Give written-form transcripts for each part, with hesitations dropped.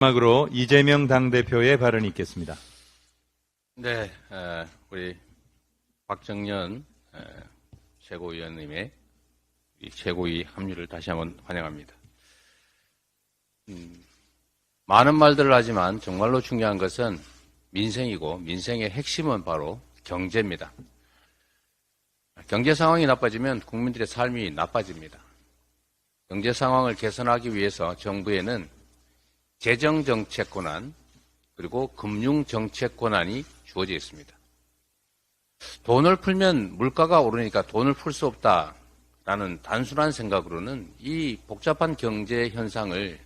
마지막으로 이재명 당대표의 발언이 있겠습니다. 네, 우리 박정년 최고위원님의 이 최고위 합류를 다시 한번 환영합니다. 많은 말들을 하지만 정말로 중요한 것은 민생이고 민생의 핵심은 바로 경제입니다. 경제 상황이 나빠지면 국민들의 삶이 나빠집니다. 경제 상황을 개선하기 위해서 정부에는 재정정책 권한 그리고 금융정책 권한이 주어져 있습니다. 돈을 풀면 물가가 오르니까 돈을 풀 수 없다라는 단순한 생각으로는 이 복잡한 경제 현상을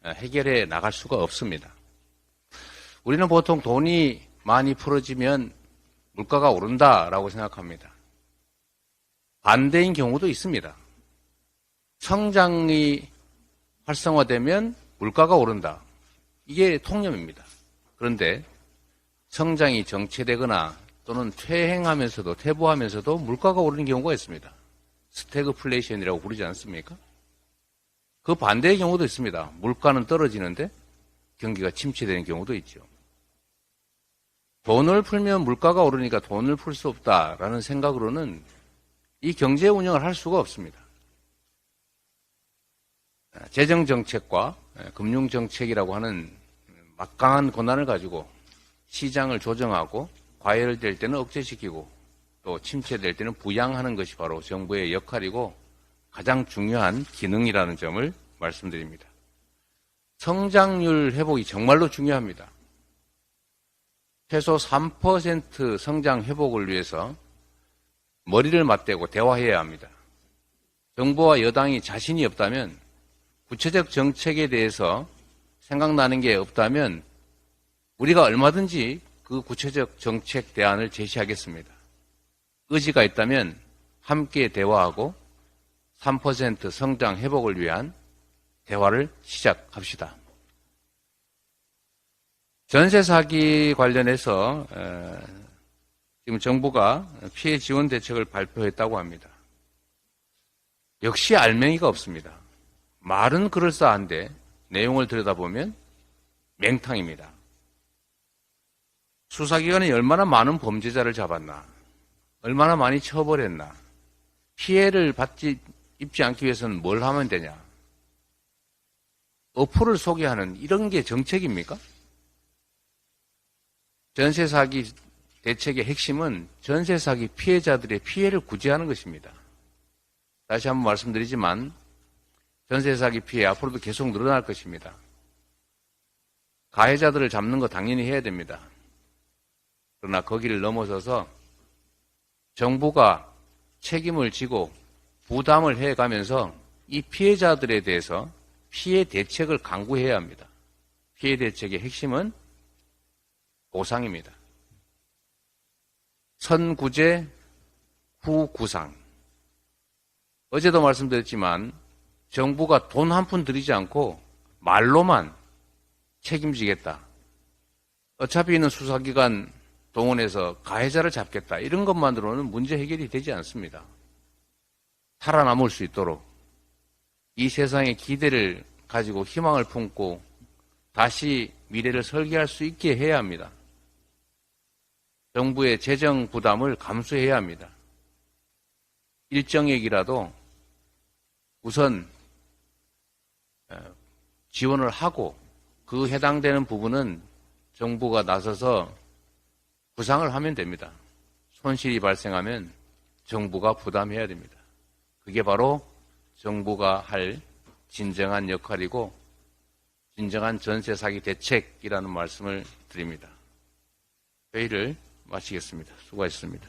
해결해 나갈 수가 없습니다. 우리는 보통 돈이 많이 풀어지면 물가가 오른다라고 생각합니다. 반대인 경우도 있습니다. 성장이 활성화되면 물가가 오른다. 이게 통념입니다. 그런데 성장이 정체되거나 또는 퇴보하면서도 물가가 오르는 경우가 있습니다. 스태그플레이션이라고 부르지 않습니까? 그 반대의 경우도 있습니다. 물가는 떨어지는데 경기가 침체되는 경우도 있죠. 돈을 풀면 물가가 오르니까 돈을 풀 수 없다라는 생각으로는 이 경제 운영을 할 수가 없습니다. 재정정책과 금융정책이라고 하는 막강한 권한을 가지고 시장을 조정하고 과열될 때는 억제시키고 또 침체될 때는 부양하는 것이 바로 정부의 역할이고 가장 중요한 기능이라는 점을 말씀드립니다. 성장률 회복이 정말로 중요합니다. 최소 3% 성장 회복을 위해서 머리를 맞대고 대화해야 합니다. 정부와 여당이 자신이 없다면 구체적 정책에 대해서 생각나는 게 없다면 우리가 얼마든지 그 구체적 정책 대안을 제시하겠습니다. 의지가 있다면 함께 대화하고 3% 성장 회복을 위한 대화를 시작합시다. 전세 사기 관련해서 지금 정부가 피해 지원 대책을 발표했다고 합니다. 역시 알맹이가 없습니다. 말은 그럴싸한데 내용을 들여다보면 맹탕입니다. 수사기관이 얼마나 많은 범죄자를 잡았나, 얼마나 많이 처벌했나, 피해를 입지 않기 위해서는 뭘 하면 되냐, 어플을 소개하는 이런 게 정책입니까? 전세 사기 대책의 핵심은 전세 사기 피해자들의 피해를 구제하는 것입니다. 다시 한번 말씀드리지만 전세 사기 피해 앞으로도 계속 늘어날 것입니다. 가해자들을 잡는 거 당연히 해야 됩니다. 그러나 거기를 넘어서서 정부가 책임을 지고 부담을 해가면서 이 피해자들에 대해서 피해 대책을 강구해야 합니다. 피해 대책의 핵심은 보상입니다. 선구제, 후구상. 어제도 말씀드렸지만 정부가 돈 한 푼 들이지 않고 말로만 책임지겠다. 어차피 있는 수사기관 동원해서 가해자를 잡겠다. 이런 것만으로는 문제 해결이 되지 않습니다. 살아남을 수 있도록 이 세상에 기대를 가지고 희망을 품고 다시 미래를 설계할 수 있게 해야 합니다. 정부의 재정 부담을 감수해야 합니다. 일정액이라도 우선 지원을 하고 그 해당되는 부분은 정부가 나서서 구상을 하면 됩니다. 손실이 발생하면 정부가 부담해야 됩니다. 그게 바로 정부가 할 진정한 역할이고 진정한 전세 사기 대책이라는 말씀을 드립니다. 회의를 마치겠습니다. 수고하셨습니다.